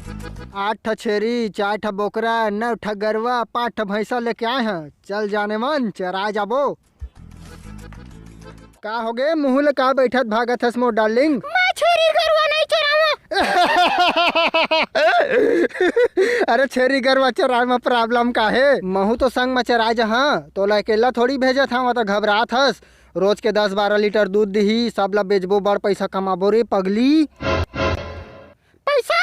8 ठा छेरी, 4 ठा बोकरा, 9 ठा गरवा, 5 ठा भैंसा लेके आए हैं। चल जाने मन चरा जाबो। का हो गे मुँह ले का बैठत भागत हस मोर डार्लिंग? मैं छेरी गरवा नहीं चरावा। अरे छेरी गरवा चराए में प्रॉब्लम का है? महू तो संग में चराए जहाँ तोला अकेला थोड़ी भेजत हूँ तो घबरात हस। रोज के 10-12 लीटर दूध दिही, सब ला बेचबो, बड़ पैसा कमाबो रे पगली। पैसा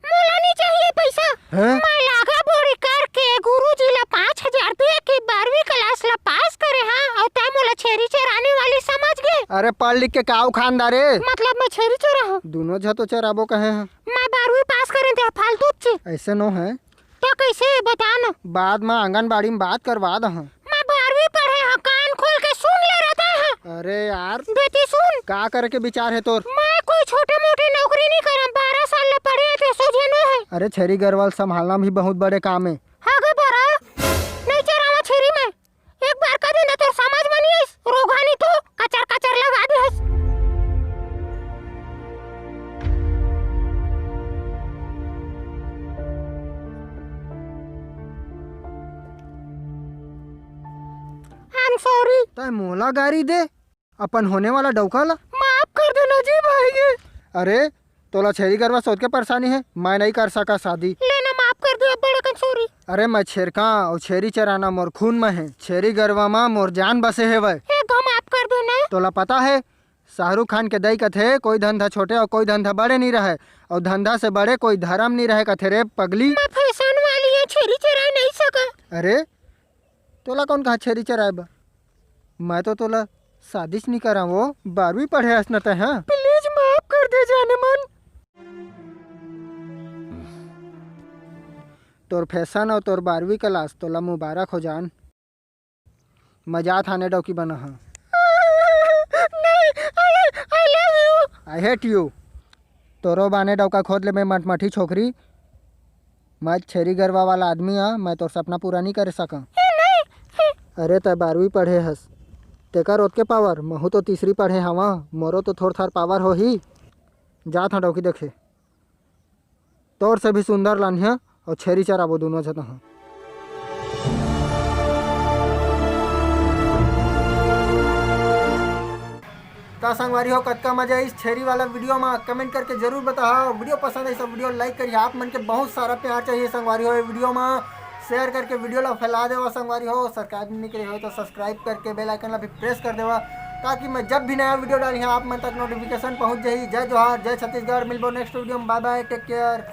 मोला नहीं चाहिए पैसा। हैं? मैं लागा बोरी करके गुरुजी ला 5,000 दे के 12वीं क्लास ला पास करे हाँ और तै मोला छेरी चराने वाली समझ गए। अरे पढ़ लिख के काऊ खानदारे मतलब मैं छेरी चरा हूँ। दोनों झ तो चराबो कहे हैं। मैं 12वीं पास करे थे फालतू ची। ऐसे नो है तो कैसे बता ना। बाद में आंगनबाड़ी में बात करवा दह। मैं 12वीं पढ़े हाँ, कान खोल के सुन ले रहता है। अरे यार बेटी सुन, का करे के विचार है तोर? मैं कोई छोटे मोटे नौकरी नहीं करम, 12 साल ले पढ़े थे सोझे न है। अरे छेरी गरवाल संभालना भी बहुत बड़े काम है। आगे बढ़ा नहीं चरावा छेरी में। एक बार का दिन तो समझ में नहीं आइस, रोगानी तो कचर कचर लगा दे हस। I am sorry. तय मोला गाड़ी दे अपन होने वाला डौका ला। माफ कर देना जी भाई। अरे तोला छेरी गरवा सोच के परेशानी है, मैं नहीं कर सका शादी। लेना माफ कर दे बड़ा कन सॉरी। अरे मैं छेरका और छेरी चराना मोर खून में है। छेरी गरवा में मोर जान बसे है वह। एक माफ कर देना। तोला पता है शाहरुख खान के दई कथे कोई धंधा छोटे और कोई धंधा बड़े नहीं रहे, और धंधा से बड़े कोई धर्म नहीं रहे कथे रे पगली। मैं फैशन वाली है, छेरी चरा नहीं सका। अरे तोला कौन कहा छेरी चराए बा? मैं तो तोला शादीश नहीं करा, वो 12वीं पढ़े हसनत है। हाँ प्लीज माफ कर दे जाने मन। तोर फैशन और तोर 12वीं क्लास तोला मुबारक हो जान। मजा थाने डौकी बना। हाँ नहीं, I love you. I hate you. तोरो बाने डौका खोद ले मैं मटमठी छोकरी। मैं छेरी गरवा वाला आदमी हाँ, मैं तोर सपना पूरा नहीं कर सका। अरे तय 12वीं पढ़े हस तेकर ओत के पावर, महू तो 3री पढ़े हवा, मोरो तो थोड़ थार पावर हो ही। जा था डौकी देखे तोर से भी सुंदर लानिया और छेरी चराबो दोनों जन। हाँ का संगवारी हो कतका मजा इस छेरी वाला वीडियो में कमेंट करके जरूर बताओ। वीडियो पसंद है सब वीडियो लाइक करिए। आप मन के बहुत सारा प्यार चाहिए संगवारी हो। वीडियो में शेयर करके वीडियो ला फैला देवा संगवारी हो। सब्सक्राइब नहीं करे हो तो सब्सक्राइब करके बेल आइकन ला भी प्रेस कर देवा, ताकि मैं जब भी नया वीडियो डाली आप मन तक नोटिफिकेशन पहुंच जाए। जय जोहार, जय छत्तीसगढ़। मिलबो नेक्स्ट वीडियो में। Bye bye, take care.